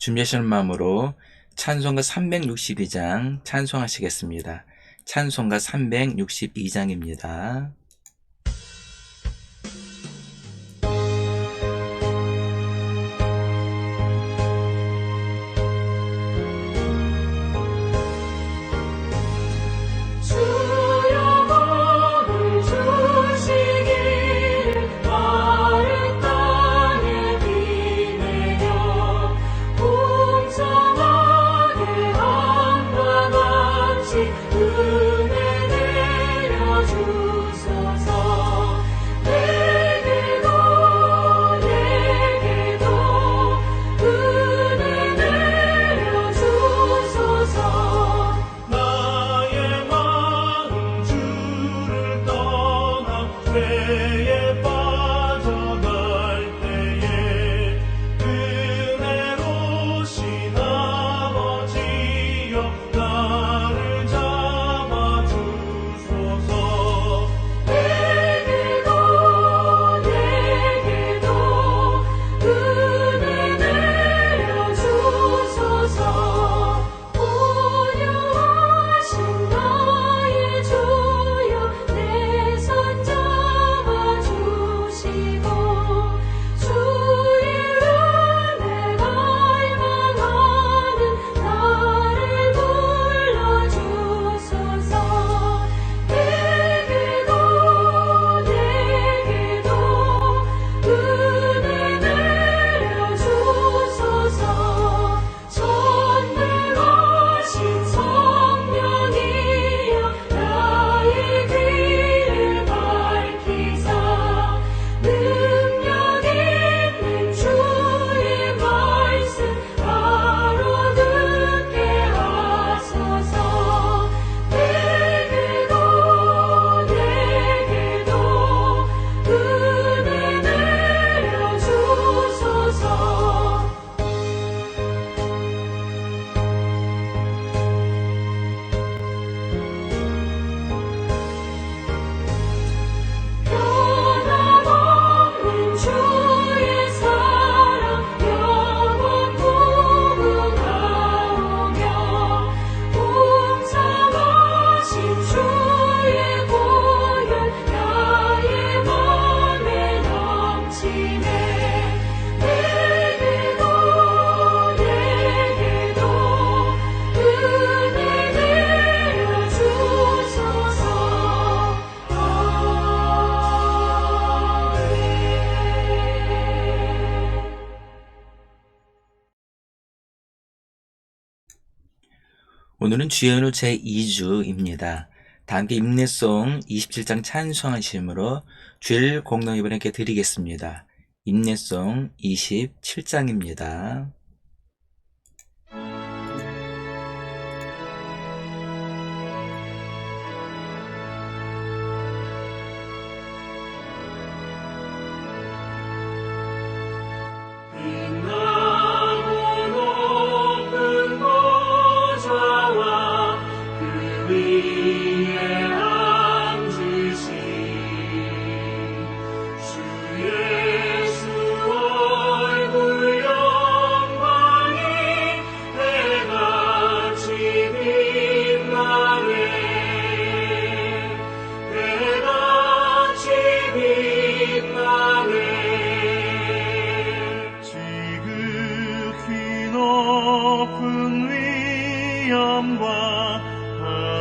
준비하시는 마음으로 찬송가 362장 찬송하시겠습니다. 찬송가 362장입니다. 오늘은 주연우 제2주입니다. 다 함께 인내송 27장 찬송하심으로 주일 공동 예배님께 드리겠습니다. 인내송 27장입니다.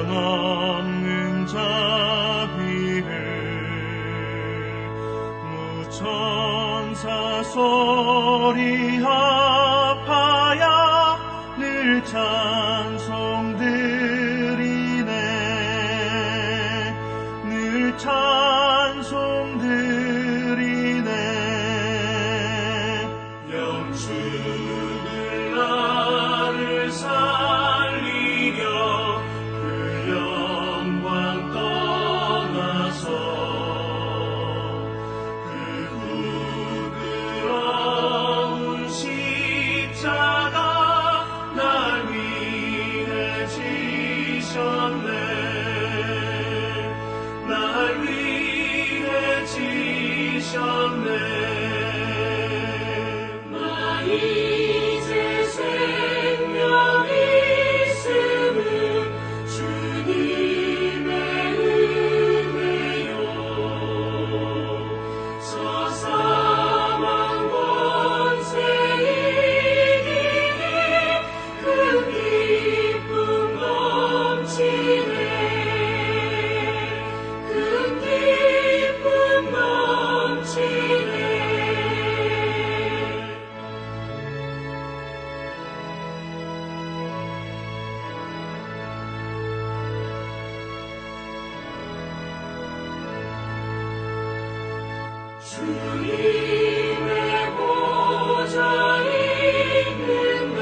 한없는 자비를 무천사 소리 합하여 늘 찬송드리네 늘 찬송드리네 영주들 나를 살리려 그 영광 떠나서 그 부끄러운 십자가 날 위해 지셨네 날 위해 지셨네 나 이제 주님의 보좌 있는데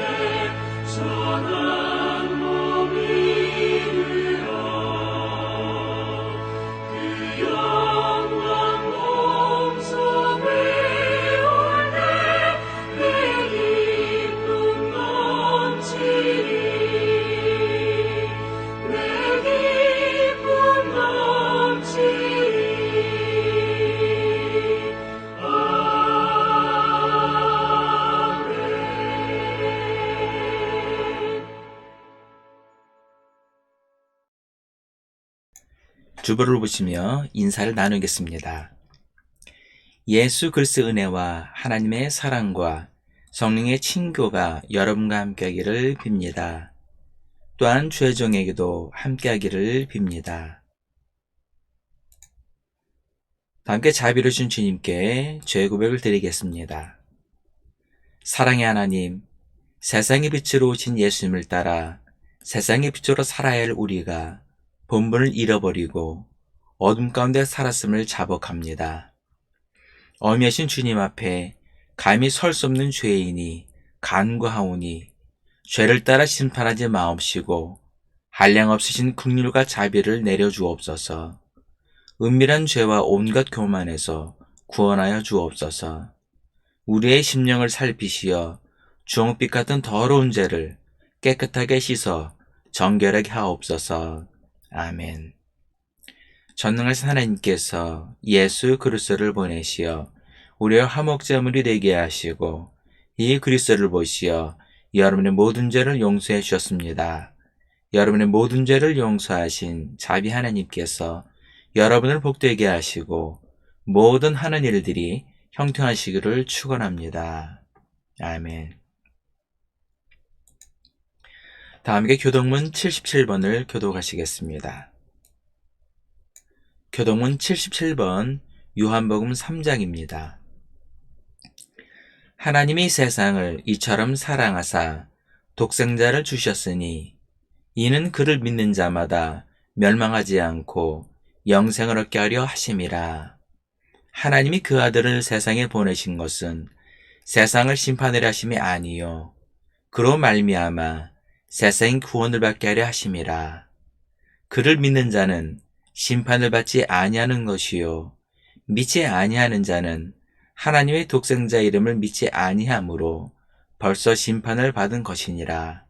선한 몸이르라. 그 영광 몸소 배울 때 내 기쁨 넘치리. 내 기쁨 넘치리. 주보를 보시며 인사를 나누겠습니다. 예수 그리스도의 은혜와 하나님의 사랑과 성령의 친교가 여러분과 함께하기를 빕니다. 또한 주의 종에게도 함께하기를 빕니다. 함께 자비로우신 주님께 죄 고백을 드리겠습니다. 사랑의 하나님, 세상의 빛으로 오신 예수님을 따라 세상의 빛으로 살아야 할 우리가 본분을 잃어버리고 어둠 가운데 살았음을 자복합니다. 어미하신 주님 앞에 감히 설 수 없는 죄인이 간구하오니 죄를 따라 심판하지 마옵시고 한량 없으신 긍휼과 자비를 내려주옵소서. 은밀한 죄와 온갖 교만에서 구원하여 주옵소서. 우리의 심령을 살피시어 주홍빛 같은 더러운 죄를 깨끗하게 씻어 정결하게 하옵소서. 아멘. 전능하신 하나님께서 예수 그리스도를 보내시어 우리의 화목제물이 되게 하시고 이 그리스도를 보시어 여러분의 모든 죄를 용서해 주셨습니다. 여러분의 모든 죄를 용서하신 자비 하나님께서 여러분을 복되게 하시고 모든 하는 일들이 형통하시기를 축원합니다. 아멘. 다음에 교동문 77번을 교독하시겠습니다. 교동문 77번 요한복음 3장입니다. 하나님이 세상을 이처럼 사랑하사 독생자를 주셨으니 이는 그를 믿는 자마다 멸망하지 않고 영생을 얻게 하려 하심이라. 하나님이 그 아들을 세상에 보내신 것은 세상을 심판하려 하심이 아니요 그로 말미암아 세상이 구원을 받게 하려 하심이라. 그를 믿는 자는 심판을 받지 아니하는 것이요 믿지 아니하는 자는 하나님의 독생자 이름을 믿지 아니하므로 벌써 심판을 받은 것이니라.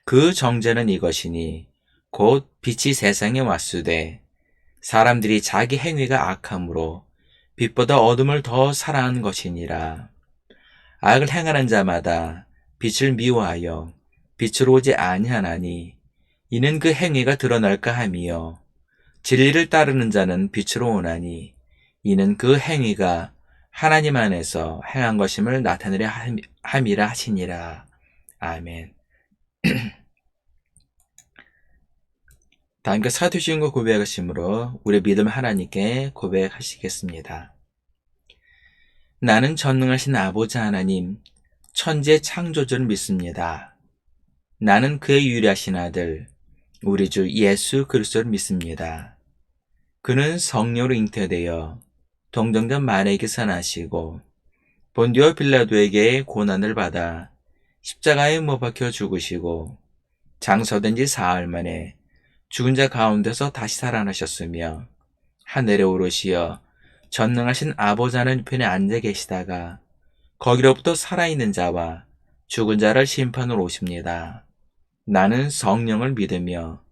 그 정죄는 이것이니 곧 빛이 세상에 왔으되 사람들이 자기 행위가 악함으로 빛보다 어둠을 더 사랑한 것이니라. 악을 행하는 자마다 빛을 미워하여 빛으로 오지 아니하나니 이는 그 행위가 드러날까 함이요 진리를 따르는 자는 빛으로 오나니 이는 그 행위가 하나님 안에서 행한 것임을 나타내려 함이라 하시니라. 아멘. 다음과 사도신과 고백하심으로 우리 믿음 하나님께 고백하시겠습니다. 나는 전능하신 아버지 하나님 천지의 창조주를 믿습니다. 나는 그의 유일하신 아들 우리 주 예수 그리스도를 믿습니다. 그는 성령으로 잉태되어 동정자 마리아에게서 나시고 본디오 빌라도에게 고난을 받아 십자가에 못 박혀 죽으시고 장사된 지 사흘 만에 죽은 자 가운데서 다시 살아나셨으며 하늘에 오르시어 전능하신 아버지 하나님 편에 앉아 계시다가 거기로부터 살아있는 자와 죽은 자를 심판으로 오십니다. 나는 성령을 믿으며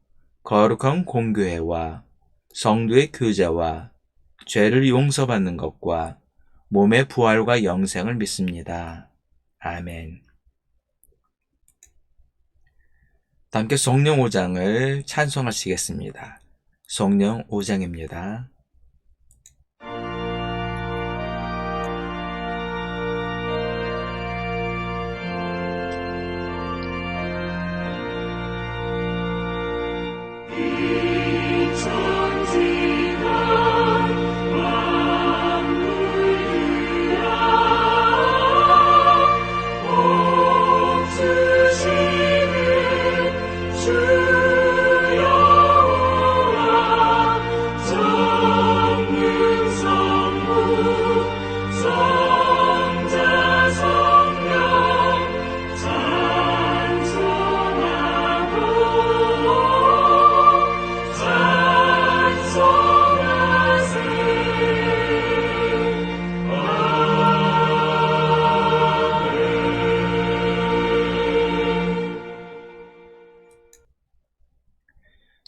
거룩한 공교회와 성도의 교제와 죄를 용서받는 것과 몸의 부활과 영생을 믿습니다. 아멘. 함께 성령 5장을 찬송하시겠습니다. 성령 5장입니다. 주여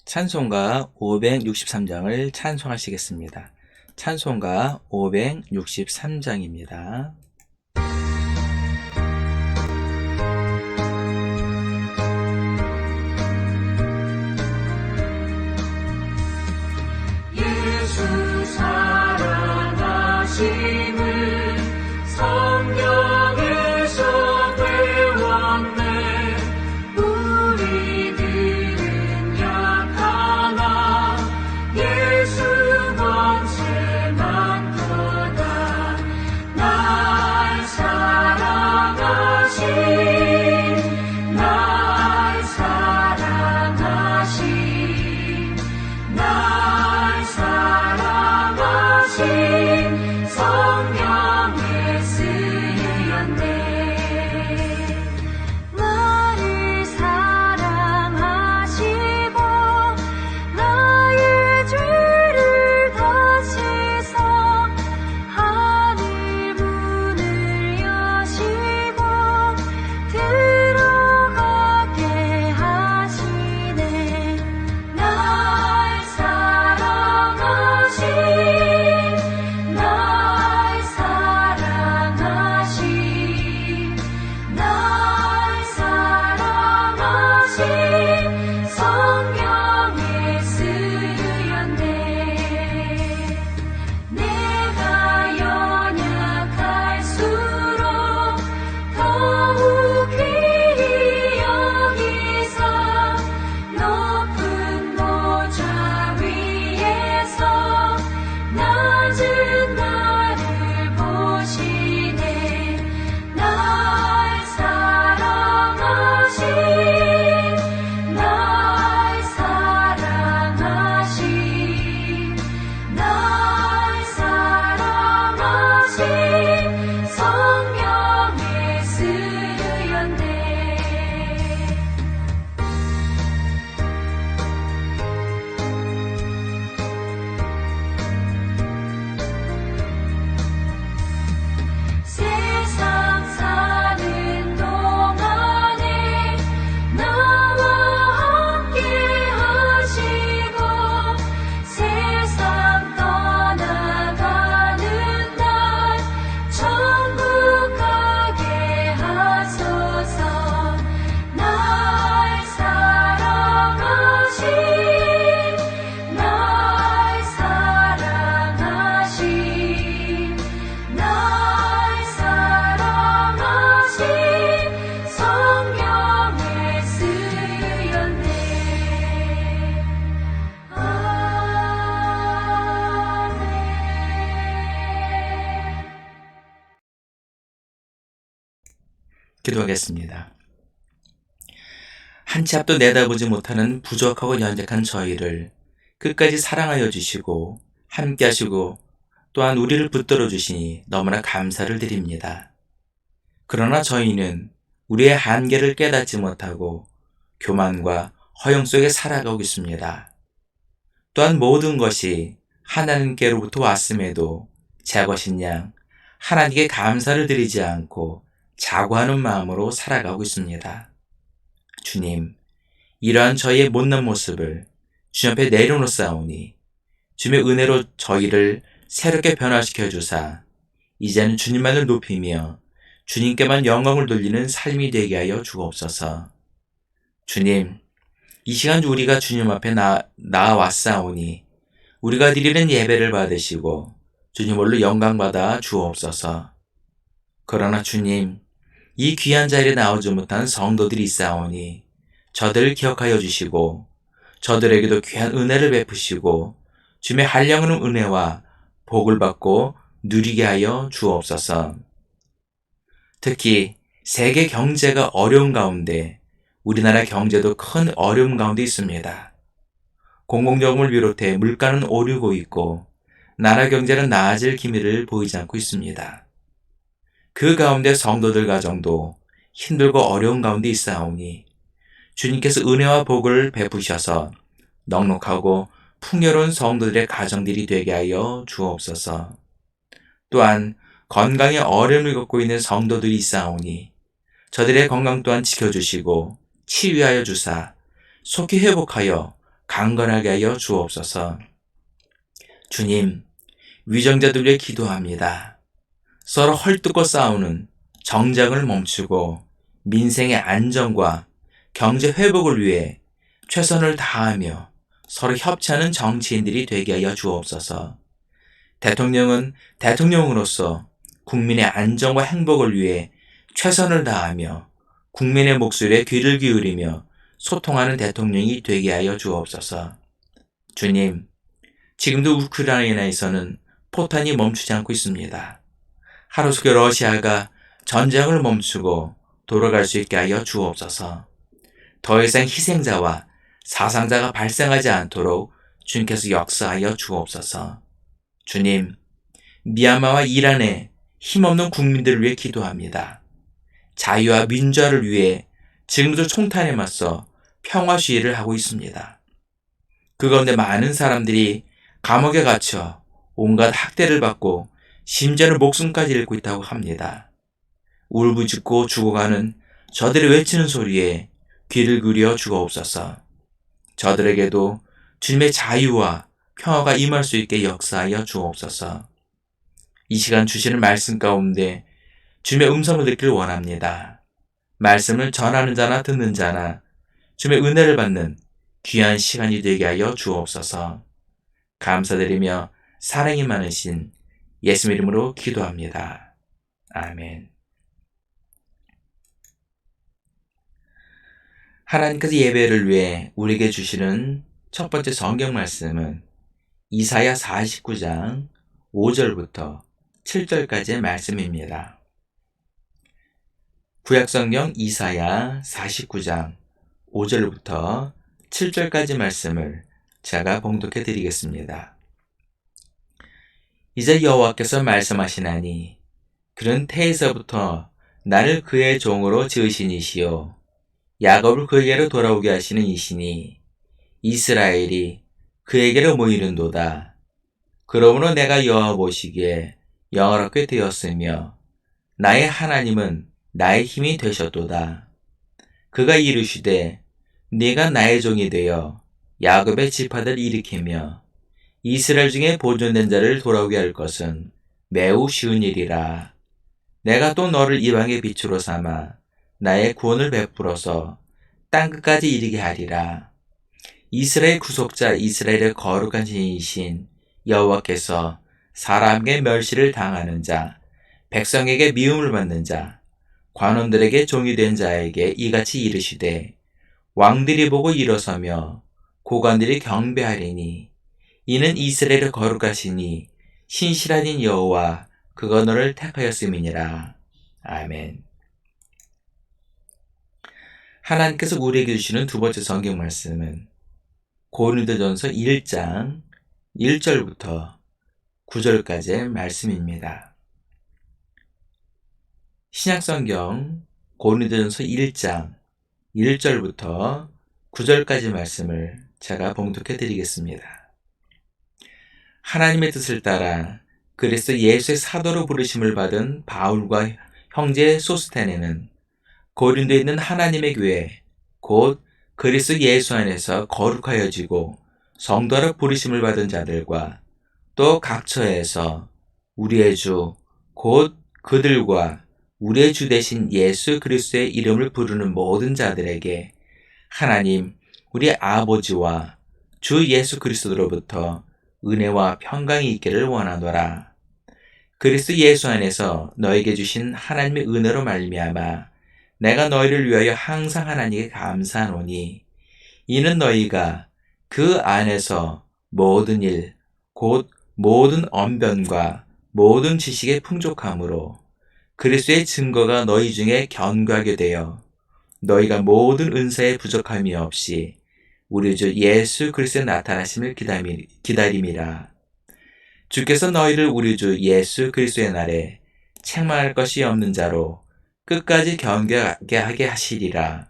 찬송가 563장을 찬송하시겠습니다. 찬송가 563장입니다. 예수 사랑하심을 성경에서 배웠네. 우리들은 약하나 예수 권세만 크다. 날 사랑하신 날 사랑하신 날 사랑하신 성령에 쓰였네. 나를 사랑하시고 나의 죄를 다 씻어 하늘 문을 여시고 들어가게 하시네. 날 사랑하신 날 사랑하신 날 사랑하신 성령에 쓰였네. 내가 연약할수록 더욱 귀히 여기사 높은 보좌 위에서 낮은 나를 보시네. 날 사랑하신 날 사랑하신 날 사랑하신 성령에 쓰였네. 세상 사는 동안에 나와 함께 하시고 세상 떠나가는 날 천국 가게 하소서. 날 사랑하신 날 사랑하신 날 사랑하신 성령에 쓰였네. 아멘. 기도하겠습니다. 한 치 앞도 내다보지 못하는 부족하고 연약한 저희를 끝까지 사랑하여 주시고 함께 하시고 또한 우리를 붙들어 주시니 너무나 감사를 드립니다. 그러나 저희는 우리의 한계를 깨닫지 못하고 교만과 허영 속에 살아가고 있습니다. 또한 모든 것이 하나님께로부터 왔음에도 제 것인 양 하나님께 감사를 드리지 않고 자고하는 마음으로 살아가고 있습니다. 주님, 이러한 저희의 못난 모습을 주님 앞에 내려놓사오니 주님의 은혜로 저희를 새롭게 변화시켜 주사 이제는 주님만을 높이며 주님께만 영광을 돌리는 삶이 되게 하여 주옵소서. 주님, 이 시간 우리가 주님 앞에 나아왔사오니 우리가 드리는 예배를 받으시고 주님 홀로 영광 받아 주옵소서. 그러나 주님, 이 귀한 자리에 나오지 못한 성도들이 있사오니 저들을 기억하여 주시고 저들에게도 귀한 은혜를 베푸시고 주님의 한량없는 은혜와 복을 받고 누리게 하여 주옵소서. 특히 세계 경제가 어려운 가운데 우리나라 경제도 큰 어려움 가운데 있습니다. 공공요금을 비롯해 물가는 오르고 있고 나라 경제는 나아질 기미를 보이지 않고 있습니다. 그 가운데 성도들 가정도 힘들고 어려운 가운데 있사오니 주님께서 은혜와 복을 베푸셔서 넉넉하고 풍요로운 성도들의 가정들이 되게 하여 주옵소서. 또한 건강에 어려움을 겪고 있는 성도들이 있사오니 저들의 건강 또한 지켜주시고 치유하여 주사 속히 회복하여 강건하게 하여 주옵소서. 주님, 위정자들 위해 기도합니다. 서로 헐뜯고 싸우는 정쟁을 멈추고 민생의 안정과 경제 회복을 위해 최선을 다하며 서로 협치하는 정치인들이 되게 하여 주옵소서. 대통령은 대통령으로서 국민의 안정과 행복을 위해 최선을 다하며 국민의 목소리에 귀를 기울이며 소통하는 대통령이 되게 하여 주옵소서. 주님, 지금도 우크라이나에서는 포탄이 멈추지 않고 있습니다. 하루속에 러시아가 전쟁을 멈추고 돌아갈 수 있게 하여 주옵소서. 더 이상 희생자와 사상자가 발생하지 않도록 주님께서 역사하여 주옵소서. 주님, 미얀마와 이란의 힘없는 국민들을 위해 기도합니다. 자유와 민주화를 위해 지금도 총탄에 맞서 평화 시위를 하고 있습니다. 그 가운데 많은 사람들이 감옥에 갇혀 온갖 학대를 받고 심지어는 목숨까지 잃고 있다고 합니다. 울부짖고 죽어가는 저들이 외치는 소리에 귀를 기울여 주옵소서. 저들에게도 주님의 자유와 평화가 임할 수 있게 역사하여 주옵소서. 이 시간 주시는 말씀 가운데 주님의 음성을 듣길 원합니다. 말씀을 전하는 자나 듣는 자나 주님의 은혜를 받는 귀한 시간이 되게 하여 주옵소서. 감사드리며 사랑이 많으신 예수님 이름으로 기도합니다. 아멘. 하나님께서 예배를 위해 우리에게 주시는 첫 번째 성경 말씀은 이사야 49장 5절부터 7절까지의 말씀입니다. 구약성경 이사야 49장 5절부터 7절까지 말씀을 제가 봉독해 드리겠습니다. 이제 여호와께서 말씀하시나니 그는 태에서부터 나를 그의 종으로 지으신 이시요 야곱을 그에게로 돌아오게 하시는 이시니 이스라엘이 그에게로 모이는도다. 그러므로 내가 여호와 보시기에 영화롭게 되었으며 나의 하나님은 나의 힘이 되셨도다. 그가 이르시되 네가 나의 종이 되어 야곱의 지파들을 일으키며 이스라엘 중에 보존된 자를 돌아오게 할 것은 매우 쉬운 일이라. 내가 또 너를 이방의 빛으로 삼아 나의 구원을 베풀어서 땅끝까지 이르게 하리라. 이스라엘 구속자 이스라엘의 거룩한 신이신 여호와께서 사람에게 멸시를 당하는 자, 백성에게 미움을 받는 자, 관원들에게 종이 된 자에게 이같이 이르시되 왕들이 보고 일어서며 고관들이 경배하리니 이는 이스라엘의 거룩하시니 신실하신 여호와 그가 너를 택하였음이니라. 아멘. 하나님께서 우리에게 주시는 두 번째 성경 말씀은 고린도전서 1장 1절부터 9절까지의 말씀입니다. 신약성경 고린도전서 1장 1절부터 9절까지 말씀을 제가 봉독해 드리겠습니다. 하나님의 뜻을 따라 그리스도 예수의 사도로 부르심을 받은 바울과 형제 소스테네는 고린도에 있는 하나님의 교회 곧 그리스도 예수 안에서 거룩하여지고 성도로 부르심을 받은 자들과 또 각처에서 우리의 주 곧 그들과 우리의 주 되신 예수 그리스도의 이름을 부르는 모든 자들에게 하나님 우리 아버지와 주 예수 그리스도로부터 은혜와 평강이 있기를 원하노라. 그리스도 예수 안에서 너에게 주신 하나님의 은혜로 말미암아 내가 너희를 위하여 항상 하나님께 감사하노니 이는 너희가 그 안에서 모든 일 곧 모든 언변과 모든 지식의 풍족함으로 그리스도의 증거가 너희 중에 견고하게 되어 너희가 모든 은사에 부족함이 없이 우리 주 예수 그리스도의 나타나심을 기다림이라. 주께서 너희를 우리 주 예수 그리스도의 날에 책망할 것이 없는 자로 끝까지 견고하게 하게 하시리라.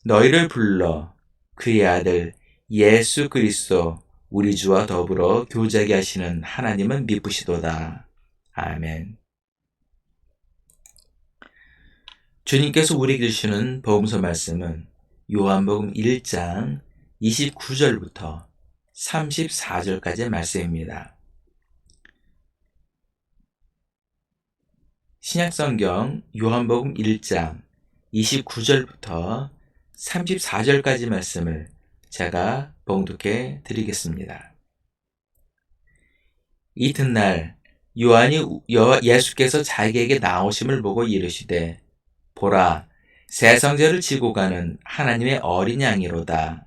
너희를 불러 그의 아들 예수 그리스도 우리 주와 더불어 교제하게 하시는 하나님은 미쁘시도다. 아멘. 주님께서 우리에게 주시는 복음서 말씀은 요한복음 1장 29절부터 34절까지의 말씀입니다. 신약성경 요한복음 1장 29절부터 34절까지 말씀을 제가 봉독해 드리겠습니다. 이튿날 요한이 예수께서 자기에게 나오심을 보고 이르시되 보라 세상죄를 지고 가는 하나님의 어린 양이로다.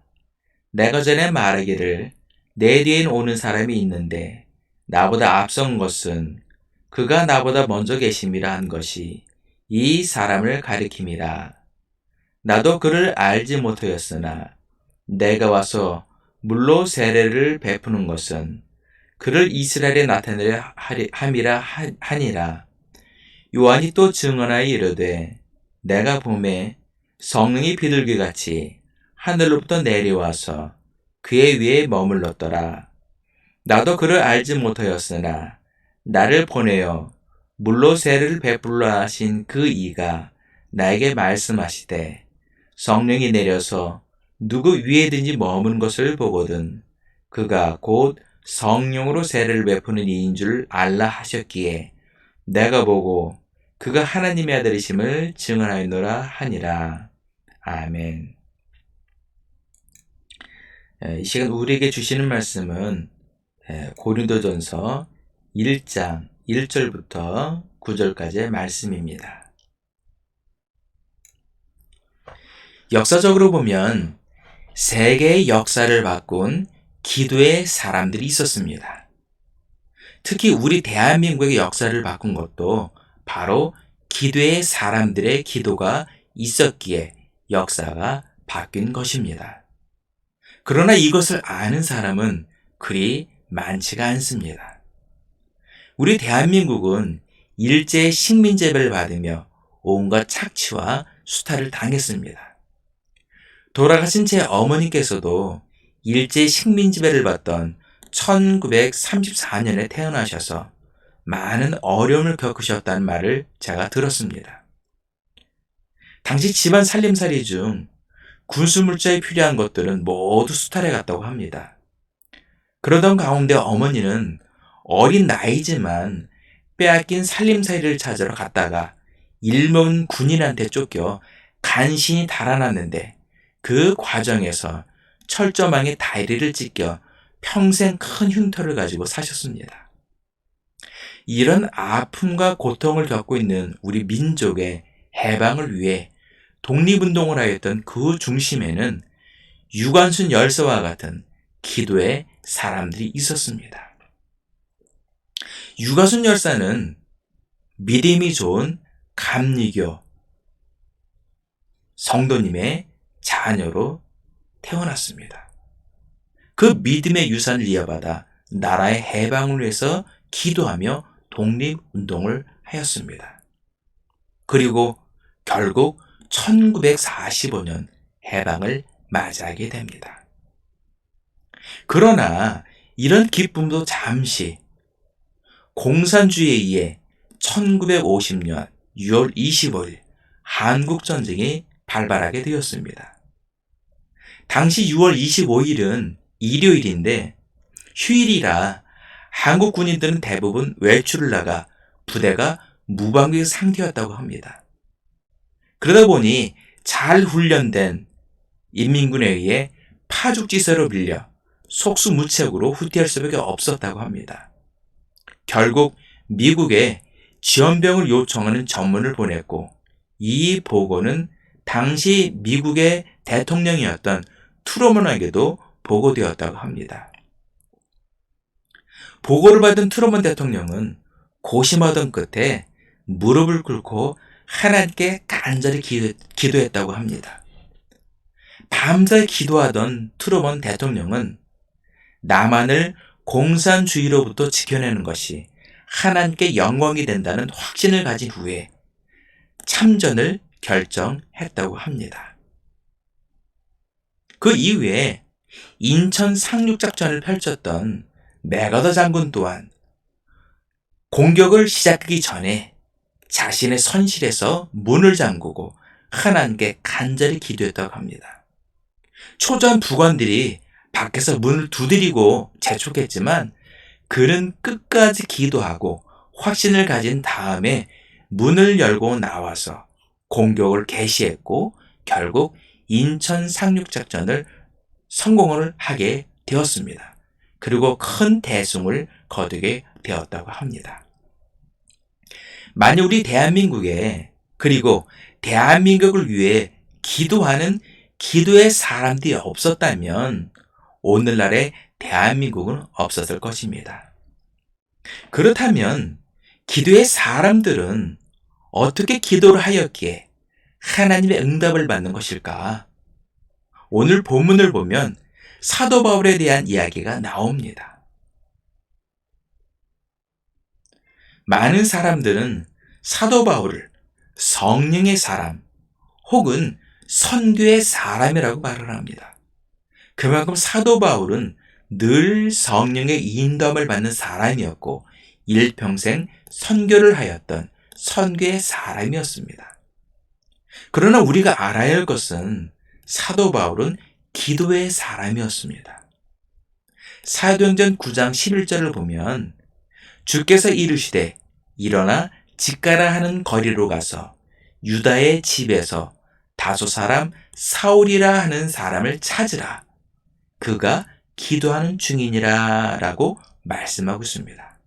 내가 전에 말하기를 내 뒤엔 오는 사람이 있는데 나보다 앞선 것은 그가 나보다 먼저 계심이라 한 것이 이 사람을 가리킴이라. 나도 그를 알지 못하였으나 내가 와서 물로 세례를 베푸는 것은 그를 이스라엘에 나타내려 함이라 하니라. 요한이 또 증언하여 이르되 내가 보매 성령이 비둘기같이 하늘로부터 내려와서 그의 위에 머물렀더라. 나도 그를 알지 못하였으나 나를 보내어 물로 세례를 베풀라 하신 그 이가 나에게 말씀하시되 성령이 내려서 누구 위에든지 머무는 것을 보거든 그가 곧 성령으로 세례를 베푸는 이인 줄 알라 하셨기에 내가 보고 그가 하나님의 아들이심을 증언하였노라 하니라. 아멘. 이 시간 우리에게 주시는 말씀은 고린도전서 1장 1절부터 9절까지의 말씀입니다. 역사적으로 보면 세계의 역사를 바꾼 기도의 사람들이 있었습니다. 특히 우리 대한민국의 역사를 바꾼 것도 바로 기도의 사람들의 기도가 있었기에 역사가 바뀐 것입니다. 그러나 이것을 아는 사람은 그리 많지가 않습니다. 우리 대한민국은 일제 식민지배를 받으며 온갖 착취와 수탈을 당했습니다. 돌아가신 제 어머니께서도 일제 식민지배를 받던 1934년에 태어나셔서 많은 어려움을 겪으셨다는 말을 제가 들었습니다. 당시 집안 살림살이 중 군수물자에 필요한 것들은 모두 수탈해 갔다고 합니다. 그러던 가운데 어머니는 어린 나이지만 빼앗긴 살림살이를 찾으러 갔다가 일본 군인한테 쫓겨 간신히 달아났는데 그 과정에서 철조망에 다리를 찢겨 평생 큰 흉터를 가지고 사셨습니다. 이런 아픔과 고통을 겪고 있는 우리 민족의 해방을 위해 독립운동을 하였던 그 중심에는 유관순 열사와 같은 기도의 사람들이 있었습니다. 유관순 열사는 믿음이 좋은 감리교 성도님의 자녀로 태어났습니다. 그 믿음의 유산을 이어받아 나라의 해방을 위해서 기도하며 독립운동을 하였습니다. 그리고 결국 1945년 해방을 맞이하게 됩니다. 그러나 이런 기쁨도 잠시 공산주의에 의해 1950년 6월 25일 한국전쟁이 발발하게 되었습니다. 당시 6월 25일은 일요일인데 휴일이라 한국 군인들은 대부분 외출을 나가 부대가 무방비 상태였다고 합니다. 그러다 보니 잘 훈련된 인민군에 의해 파죽지세로 밀려 속수무책으로 후퇴할 수밖에 없었다고 합니다. 결국 미국에 지원병을 요청하는 전문을 보냈고 이 보고는 당시 미국의 대통령이었던 트루먼에게도 보고되었다고 합니다. 보고를 받은 트루먼 대통령은 고심하던 끝에 무릎을 꿇고 하나님께 간절히 기도했다고 합니다. 밤새 기도하던 트루먼 대통령은 남한을 공산주의로부터 지켜내는 것이 하나님께 영광이 된다는 확신을 가진 후에 참전을 결정했다고 합니다. 그 이후에 인천 상륙작전을 펼쳤던 맥어더 장군 또한 공격을 시작하기 전에 자신의 선실에서 문을 잠그고 하나님께 간절히 기도했다고 합니다. 초조한 부관들이 밖에서 문을 두드리고 재촉했지만 그는 끝까지 기도하고 확신을 가진 다음에 문을 열고 나와서 공격을 개시했고 결국 인천 상륙작전을 성공을 하게 되었습니다. 그리고 큰 대승을 거두게 되었다고 합니다. 만약 우리 대한민국에 그리고 대한민국을 위해 기도하는 기도의 사람들이 없었다면 오늘날의 대한민국은 없었을 것입니다. 그렇다면 기도의 사람들은 어떻게 기도를 하였기에 하나님의 응답을 받는 것일까? 오늘 본문을 보면 사도 바울에 대한 이야기가 나옵니다. 많은 사람들은 사도 바울을 성령의 사람 혹은 선교의 사람이라고 말을 합니다. 그만큼 사도 바울은 늘 성령의 인도함을 받는 사람이었고 일평생 선교를 하였던 선교의 사람이었습니다. 그러나 우리가 알아야 할 것은 사도 바울은 기도의 사람이었습니다. 사도행전 9장 11절을 보면 주께서 이르시되 일어나 직가라 하는 거리로 가서 유다의 집에서 다소 사람 사울이라 하는 사람을 찾으라. 그가 기도하는 중이니라 라고 말씀하고 있습니다.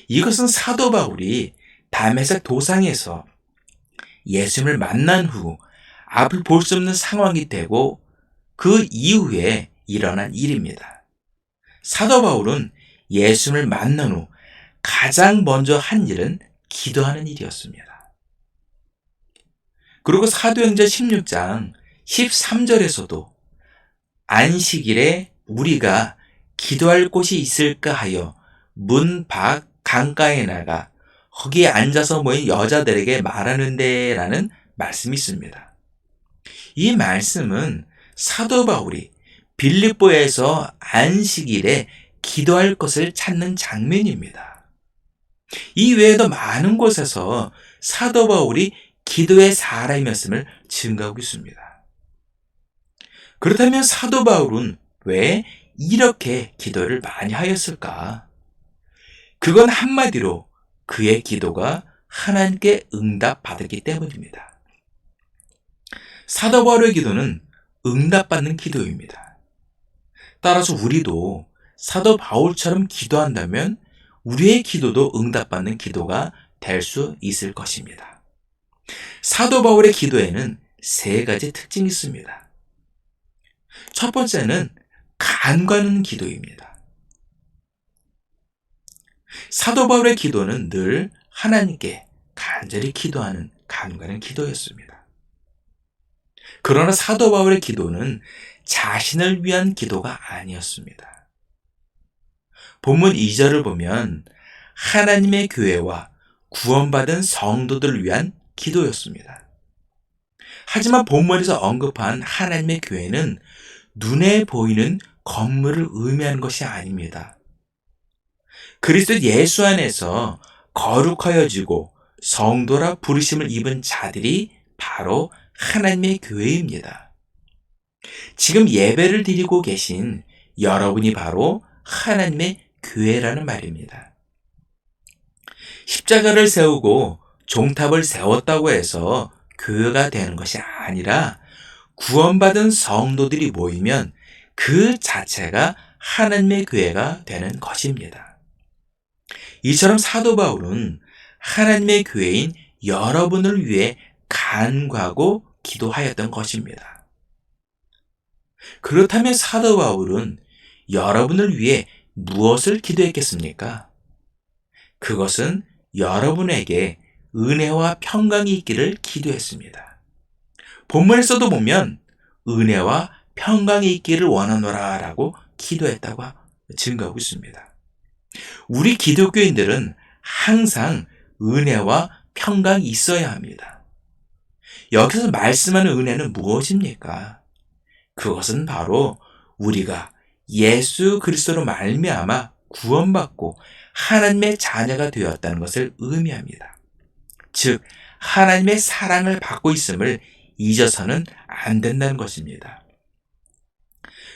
이것은 사도 바울이 다메섹 도상에서 예수님을 만난 후 앞을 볼 수 없는 상황이 되고 그 이후에 일어난 일입니다. 사도 바울은 예수님을 만난 후 가장 먼저 한 일은 기도하는 일이었습니다. 그리고 사도행전 16장 13절에서도 안식일에 우리가 기도할 곳이 있을까 하여 문 밖 강가에 나가 거기에 앉아서 모인 여자들에게 말하는데 라는 말씀이 있습니다. 이 말씀은 사도 바울이 빌립보에서 안식일에 기도할 것을 찾는 장면입니다. 이 외에도 많은 곳에서 사도 바울이 기도의 사람이었음을 증거하고 있습니다. 그렇다면 사도 바울은 왜 이렇게 기도를 많이 하였을까? 그건 한마디로 그의 기도가 하나님께 응답받았기 때문입니다. 사도 바울의 기도는 응답받는 기도입니다. 따라서 우리도 사도 바울처럼 기도한다면 우리의 기도도 응답받는 기도가 될 수 있을 것입니다. 사도 바울의 기도에는 세 가지 특징이 있습니다. 첫 번째는 간과하는 기도입니다. 사도 바울의 기도는 늘 하나님께 간절히 기도하는 간과하는 기도였습니다. 그러나 사도 바울의 기도는 자신을 위한 기도가 아니었습니다. 본문 2절을 보면 하나님의 교회와 구원받은 성도들을 위한 기도였습니다. 하지만 본문에서 언급한 하나님의 교회는 눈에 보이는 건물을 의미하는 것이 아닙니다. 그리스도 예수 안에서 거룩하여지고 성도라 부르심을 입은 자들이 바로 하나님의 교회입니다. 지금 예배를 드리고 계신 여러분이 바로 하나님의 교회라는 말입니다. 십자가를 세우고 종탑을 세웠다고 해서 교회가 되는 것이 아니라 구원받은 성도들이 모이면 그 자체가 하나님의 교회가 되는 것입니다. 이처럼 사도 바울은 하나님의 교회인 여러분을 위해 간구하고 기도하였던 것입니다. 그렇다면 사도 바울은 여러분을 위해 무엇을 기도했겠습니까? 그것은 여러분에게 은혜와 평강이 있기를 기도했습니다. 본문에서도 보면 은혜와 평강이 있기를 원하노라 라고 기도했다고 증거하고 있습니다. 우리 기독교인들은 항상 은혜와 평강이 있어야 합니다. 여기서 말씀하는 은혜는 무엇입니까? 그것은 바로 우리가 예수 그리스도로 말미암아 구원받고 하나님의 자녀가 되었다는 것을 의미합니다. 즉 하나님의 사랑을 받고 있음을 잊어서는 안 된다는 것입니다.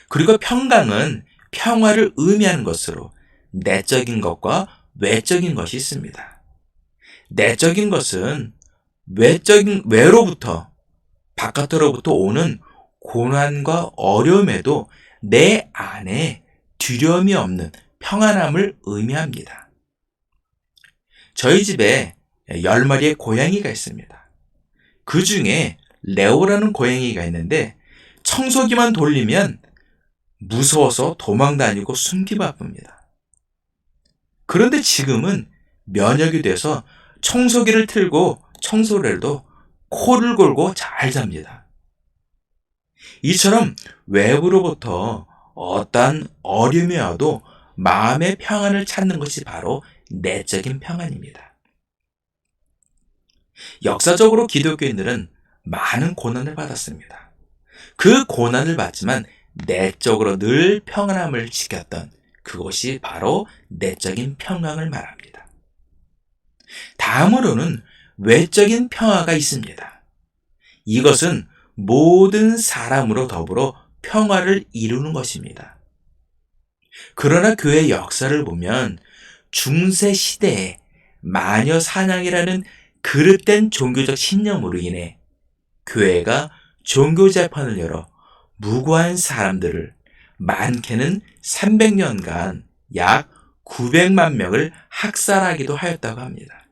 그리고 평강은 평화를 의미하는 것으로 내적인 것과 외적인 것이 있습니다. 내적인 것은 외로부터 바깥으로부터 오는 고난과 어려움에도 내 안에 두려움이 없는 평안함을 의미합니다. 저희 집에 10마리의 고양이가 있습니다. 그 중에 레오라는 고양이가 있는데 청소기만 돌리면 무서워서 도망다니고 숨기 바쁩니다. 그런데 지금은 면역이 돼서 청소기를 틀고 청소를 해도 코를 골고 잘 잡니다. 이처럼 외부로부터 어떠한 어려움이 와도 마음의 평안을 찾는 것이 바로 내적인 평안입니다. 역사적으로 기독교인들은 많은 고난을 받았습니다. 그 고난을 받지만 내적으로 늘 평안함을 지켰던 그것이 바로 내적인 평강을 말합니다. 다음으로는 외적인 평화가 있습니다. 이것은 모든 사람으로 더불어 평화를 이루는 것입니다. 그러나 교회 역사를 보면 중세 시대에 마녀 사냥이라는 그릇된 종교적 신념으로 인해 교회가 종교 재판을 열어 무고한 사람들을 많게는 300년간 약 900만 명을 학살하기도 하였다고 합니다.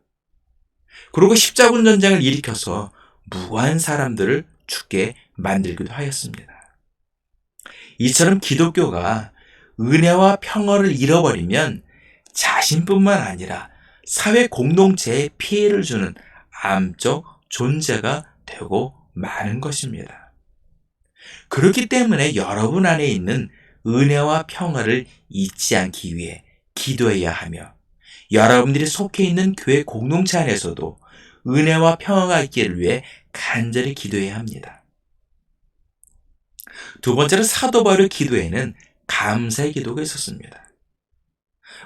그리고 십자군 전쟁을 일으켜서 무고한 사람들을 죽게 만들기도 하였습니다. 이처럼 기독교가 은혜와 평화를 잃어버리면 자신뿐만 아니라 사회 공동체에 피해를 주는 암적 존재가 되고 마는 것입니다. 그렇기 때문에 여러분 안에 있는 은혜와 평화를 잊지 않기 위해 기도해야 하며 여러분들이 속해 있는 교회 공동체 안에서도 은혜와 평화가 있기를 위해 간절히 기도해야 합니다. 두 번째로 사도 바울의 기도에는 감사의 기도가 있었습니다.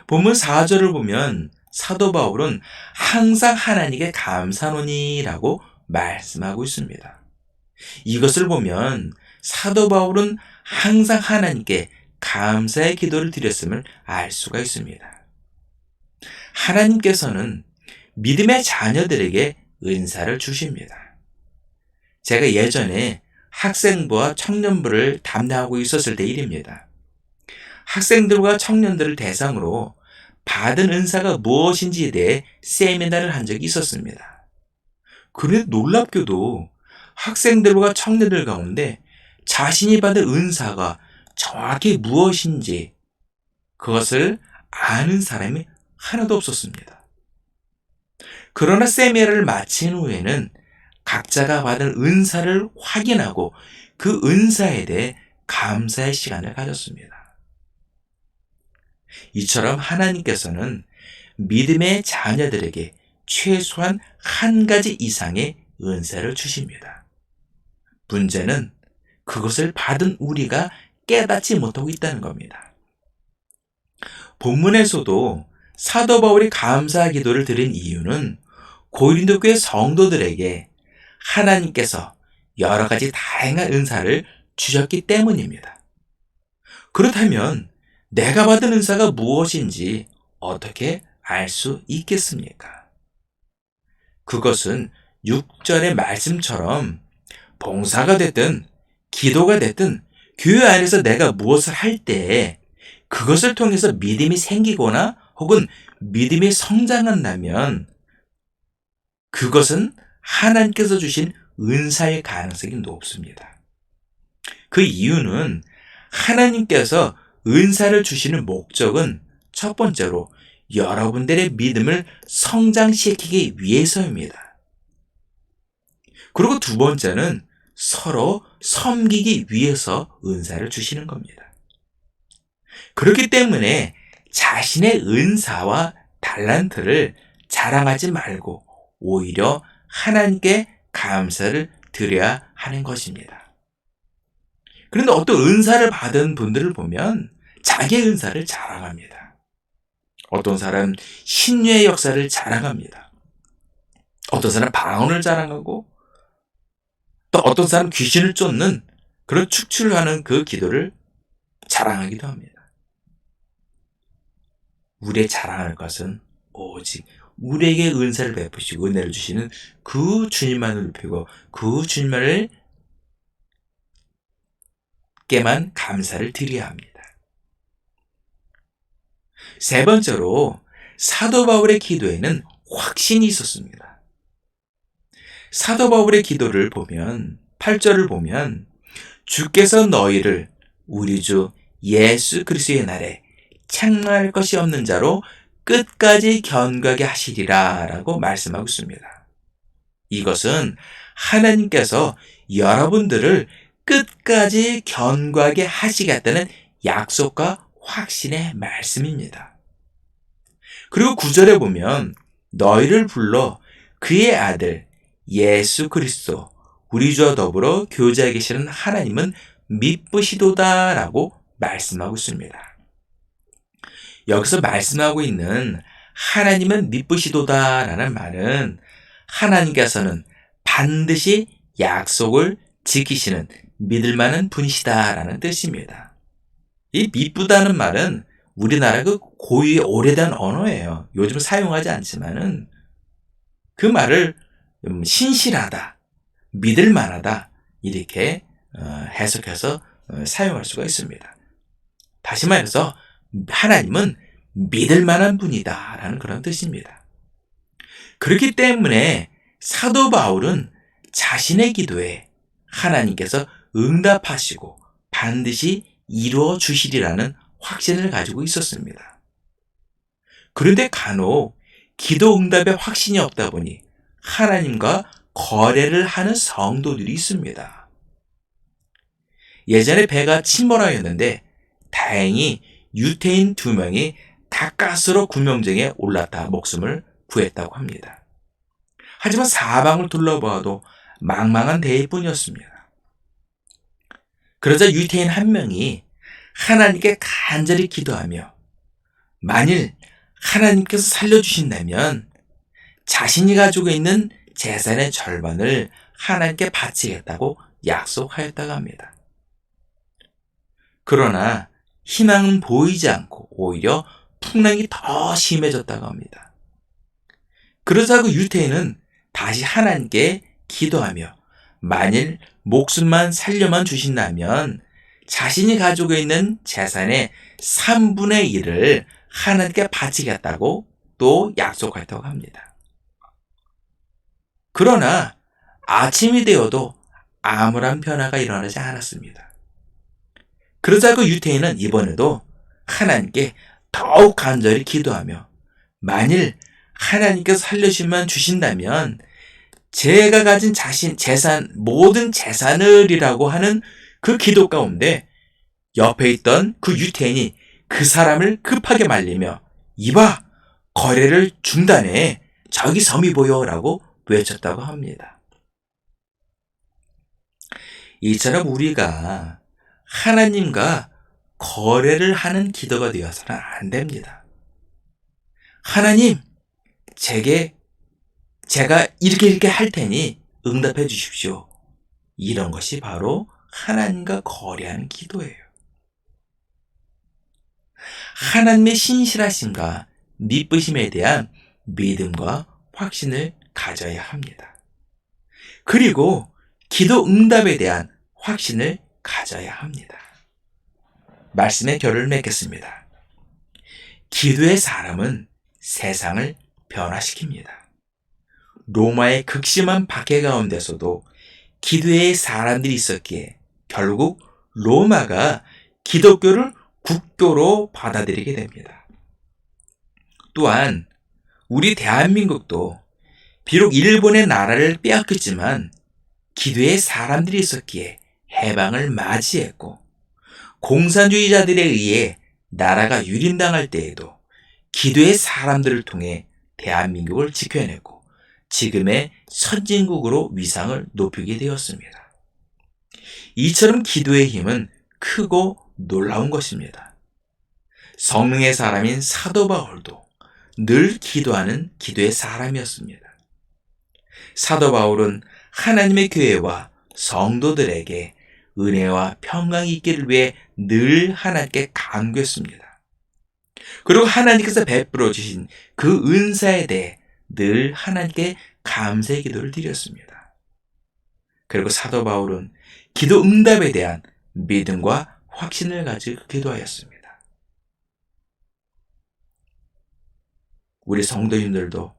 본문 4절을 보면 사도 바울은 항상 하나님께 감사노니라고 말씀하고 있습니다. 이것을 보면 사도 바울은 항상 하나님께 감사의 기도를 드렸음을 알 수가 있습니다. 하나님께서는 믿음의 자녀들에게 은사를 주십니다. 제가 예전에 학생부와 청년부를 담당하고 있었을 때 일입니다. 학생들과 청년들을 대상으로 받은 은사가 무엇인지에 대해 세미나를 한 적이 있었습니다. 그런데 놀랍게도 학생들과 청년들 가운데 자신이 받은 은사가 정확히 무엇인지 그것을 아는 사람이 하나도 없었습니다. 그러나 세미나를 마친 후에는 각자가 받은 은사를 확인하고 그 은사에 대해 감사의 시간을 가졌습니다. 이처럼 하나님께서는 믿음의 자녀들에게 최소한 한 가지 이상의 은사를 주십니다. 문제는 그것을 받은 우리가 깨닫지 못하고 있다는 겁니다. 본문에서도 사도 바울이 감사 기도를 드린 이유는 고린도 교회 성도들에게 하나님께서 여러 가지 다양한 은사를 주셨기 때문입니다. 그렇다면 내가 받은 은사가 무엇인지 어떻게 알 수 있겠습니까? 그것은 6절의 말씀처럼 봉사가 됐든 기도가 됐든 교회 안에서 내가 무엇을 할 때 그것을 통해서 믿음이 생기거나 혹은 믿음이 성장한다면 그것은 하나님께서 주신 은사의 가능성이 높습니다. 그 이유는 하나님께서 은사를 주시는 목적은 첫 번째로 여러분들의 믿음을 성장시키기 위해서입니다. 그리고 두 번째는 서로 섬기기 위해서 은사를 주시는 겁니다. 그렇기 때문에 자신의 은사와 달란트를 자랑하지 말고 오히려 하나님께 감사를 드려야 하는 것입니다. 그런데 어떤 은사를 받은 분들을 보면 자기의 은사를 자랑합니다. 어떤 사람 신유의 역사를 자랑합니다. 어떤 사람 방언을 자랑하고 또 어떤 사람 귀신을 쫓는 그런 축출을 하는 그 기도를 자랑하기도 합니다. 우리의 자랑할 것은 오직 우리에게 은사를 베푸시고 은혜를 주시는 그 주님만을 높이고 그 주님만을 께만 감사를 드려야 합니다. 세 번째로 사도 바울의 기도에는 확신이 있었습니다. 사도 바울의 기도를 보면 8절을 보면 주께서 너희를 우리 주 예수 그리스도의 날에 책망할 것이 없는 자로 끝까지 견고하게 하시리라 라고 말씀하고 있습니다. 이것은 하나님께서 여러분들을 끝까지 견고하게 하시겠다는 약속과 확신의 말씀입니다. 그리고 9절에 보면 너희를 불러 그의 아들 예수 그리스도 우리 주와 더불어 교제하게 계시는 하나님은 미쁘시도다 라고 말씀하고 있습니다. 여기서 말씀하고 있는 하나님은 미쁘시도다 라는 말은 하나님께서는 반드시 약속을 지키시는 믿을 만한 분이시다 라는 뜻입니다. 이 미쁘다는 말은 우리나라 그 고유의 오래된 언어예요. 요즘 사용하지 않지만은 그 말을 신실하다, 믿을 만하다 이렇게 해석해서 사용할 수가 있습니다. 다시 말해서 하나님은 믿을 만한 분이다 라는 그런 뜻입니다. 그렇기 때문에 사도 바울은 자신의 기도에 하나님께서 응답하시고 반드시 이루어 주시리라는 확신을 가지고 있었습니다. 그런데 간혹 기도 응답에 확신이 없다 보니 하나님과 거래를 하는 성도들이 있습니다. 예전에 배가 침몰하였는데 다행히 유태인 2명이 가까스로 구명정에 올랐다 목숨을 구했다고 합니다. 하지만 사방을 둘러봐도 망망한 대일 뿐이었습니다. 그러자 유태인 1명이 하나님께 간절히 기도하며 만일 하나님께서 살려주신다면 자신이 가지고 있는 재산의 절반을 하나님께 바치겠다고 약속하였다고 합니다. 그러나 희망은 보이지 않고 오히려 풍랑이 더 심해졌다고 합니다. 그러자 그 유태인은 다시 하나님께 기도하며 만일 목숨만 살려만 주신다면 자신이 가지고 있는 재산의 3분의 1을 하나님께 바치겠다고 또 약속했다고 합니다. 그러나 아침이 되어도 아무런 변화가 일어나지 않았습니다. 그러자 그 유태인은 이번에도 하나님께 더욱 간절히 기도하며 만일 하나님께서 살려주시면 주신다면 제가 가진 모든 재산을이라고 하는 그 기도 가운데 옆에 있던 그 유태인이 그 사람을 급하게 말리며 이봐 거래를 중단해 저기 섬이 보여 라고 외쳤다고 합니다. 이처럼 우리가 하나님과 거래를 하는 기도가 되어서는 안 됩니다. 하나님, 제가 이렇게 할 테니 응답해 주십시오. 이런 것이 바로 하나님과 거래하는 기도예요. 하나님의 신실하심과 미쁘심에 대한 믿음과 확신을 가져야 합니다. 그리고 기도 응답에 대한 확신을 가져야 합니다. 말씀의 결을 맺겠습니다. 기도의 사람은 세상을 변화시킵니다. 로마의 극심한 박해 가운데서도 기도의 사람들이 있었기에 결국 로마가 기독교를 국교로 받아들이게 됩니다. 또한 우리 대한민국도 비록 일본의 나라를 빼앗겼지만 기도의 사람들이 있었기에 해방을 맞이했고 공산주의자들에 의해 나라가 유린당할 때에도 기도의 사람들을 통해 대한민국을 지켜내고 지금의 선진국으로 위상을 높이게 되었습니다. 이처럼 기도의 힘은 크고 놀라운 것입니다. 성령의 사람인 사도 바울도 늘 기도하는 기도의 사람이었습니다. 사도 바울은 하나님의 교회와 성도들에게 은혜와 평강이 있기를 위해 늘 하나님께 간구했습니다. 그리고 하나님께서 베풀어 주신 그 은사에 대해 늘 하나님께 감사의 기도를 드렸습니다. 그리고 사도 바울은 기도 응답에 대한 믿음과 확신을 가지고 기도하였습니다. 우리 성도님들도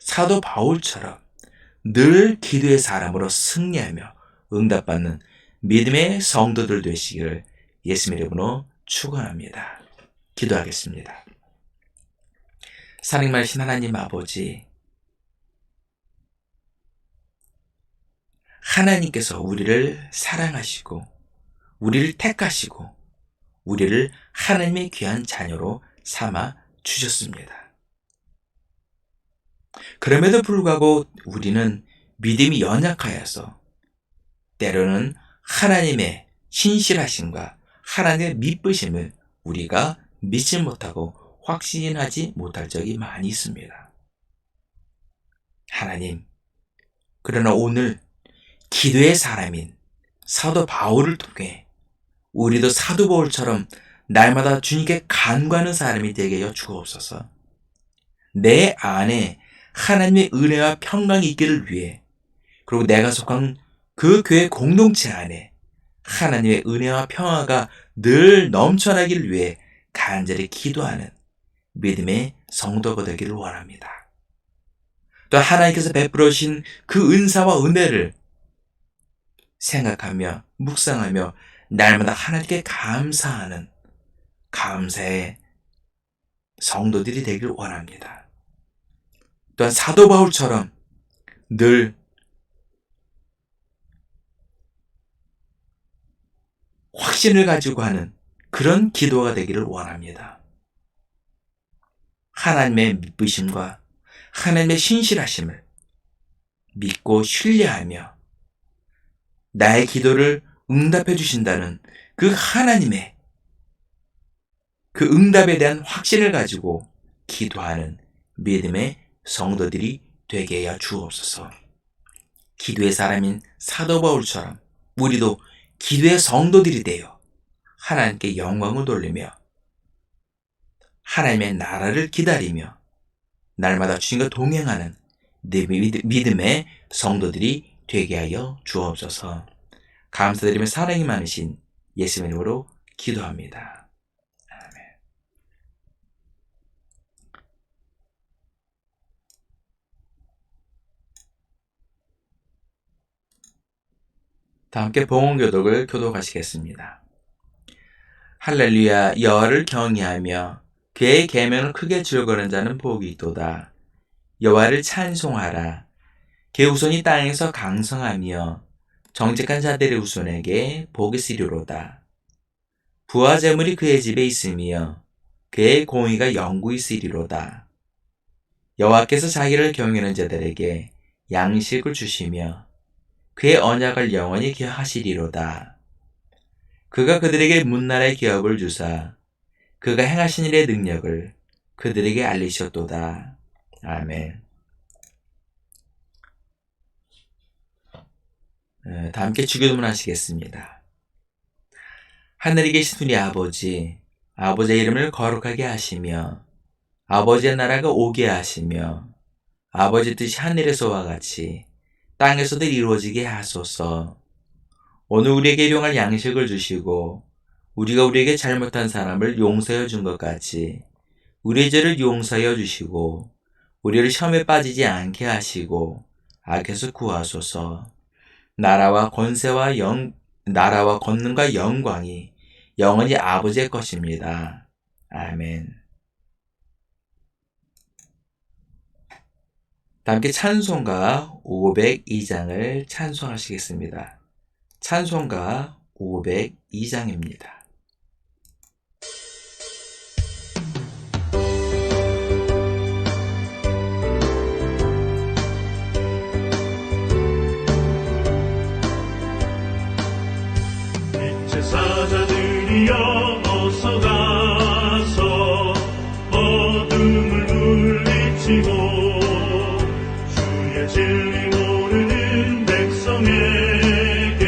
사도 바울처럼 늘 기도의 사람으로 승리하며 응답받는 믿음의 성도들 되시기를 예수님의 이름으로 축원합니다. 기도하겠습니다. 사랑하신 하나님 아버지, 하나님께서 우리를 사랑하시고 우리를 택하시고 우리를 하나님의 귀한 자녀로 삼아 주셨습니다. 그럼에도 불구하고 우리는 믿음이 연약하여서 때로는 하나님의 신실하심과 하나님의 믿으심을 우리가 믿지 못하고 확신하지 못할 적이 많이 있습니다. 하나님, 그러나 오늘 기도의 사람인 사도 바울을 통해 우리도 사도 바울처럼 날마다 주님께 간구하는 사람이 되게 하여 주옵소서. 내 안에 하나님의 은혜와 평강이 있기를 위해, 그리고 내가 속한 그 교회 공동체 안에 하나님의 은혜와 평화가 늘 넘쳐나기를 위해 간절히 기도하는 믿음의 성도가 되기를 원합니다. 또 하나님께서 베풀어 주신 그 은사와 은혜를 생각하며 묵상하며 날마다 하나님께 감사하는 감사의 성도들이 되기를 원합니다. 또한 사도 바울처럼 늘 확신을 가지고 하는 그런 기도가 되기를 원합니다. 하나님의 믿으심과 하나님의 신실하심을 믿고 신뢰하며 나의 기도를 응답해 주신다는 그 하나님의 그 응답에 대한 확신을 가지고 기도하는 믿음의 성도들이 되게 하여 주옵소서. 기도의 사람인 사도 바울처럼 우리도 기도의 성도들이 되어 하나님께 영광을 돌리며 하나님의 나라를 기다리며 날마다 주님과 동행하는 믿음의 성도들이 되게 하여 주옵소서. 감사드리며 사랑이 많으신 예수님의 이름으로 기도합니다. 아멘. 다 함께 봉헌교독을 교독하시겠습니다. 할렐루야. 여호와를 경외하며 그의 계명을 크게 즐거는 자는 복이 있도다. 여호와를 찬송하라. 그의 후손이 땅에서 강성하며 정직한 자들의 후손에게 복이 있으리로다. 부와 재물이 그의 집에 있으며 그의 공의가 영구히 있으리로다. 여호와께서 자기를 경외하는 자들에게 양식을 주시며 그의 언약을 영원히 기억하시리로다. 그가 그들에게 문나라의 기업을 주사 그가 행하신 일의 능력을 그들에게 알리셨도다. 아멘. 다 함께 주기도문 하시겠습니다. 하늘에 계신 우리 아버지, 아버지의 이름을 거룩하게 하시며 아버지의 나라가 오게 하시며 아버지 뜻이 하늘에서와 같이 땅에서도 이루어지게 하소서. 오늘 우리에게 일용할 양식을 주시고 우리가 우리에게 잘못한 사람을 용서해 준 것 같이 우리의 죄를 용서하여 주시고 우리를 시험에 빠지지 않게 하시고 악에서 구하소서. 나라와 권능과 영광이 영원히 아버지의 것입니다. 아멘. 함께 찬송가 502장을 찬송하시겠습니다. 찬송가 502장입니다. 사자들이여 어서 가서 어둠을 물리치고 주의 진리 모르는 백성에게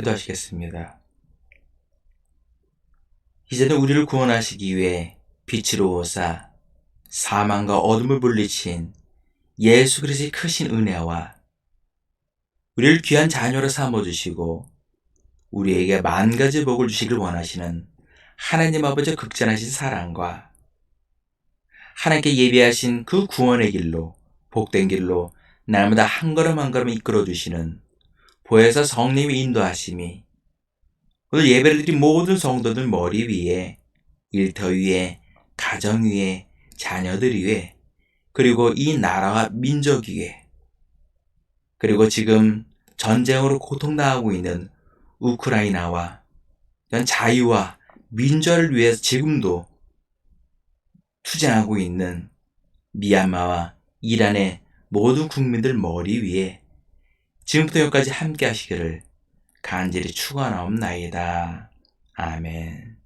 기도하시겠습니다. 이제는 우리를 구원하시기 위해 빛으로 오사 사망과 어둠을 물리친 예수 그리스도의 크신 은혜와 우리를 귀한 자녀로 삼아주시고 우리에게 만 가지 복을 주시길 원하시는 하나님 아버지의 극진하신 사랑과 하나님께 예비하신 그 구원의 길로, 복된 길로 날마다 한 걸음 한 걸음 이끌어주시는 보혜사 성령의 인도하심이 오늘 예배를 드린 모든 성도들 머리 위에, 일터 위에, 가정 위에, 자녀들 위에, 그리고 이 나라와 민족 위에, 그리고 지금 전쟁으로 고통당하고 있는 우크라이나와 이런 자유와 민주화를 위해서 지금도 투쟁하고 있는 미얀마와 이란의 모든 국민들 머리 위에 지금부터 여기까지 함께 하시기를 간절히 축원하옵나이다. 아멘.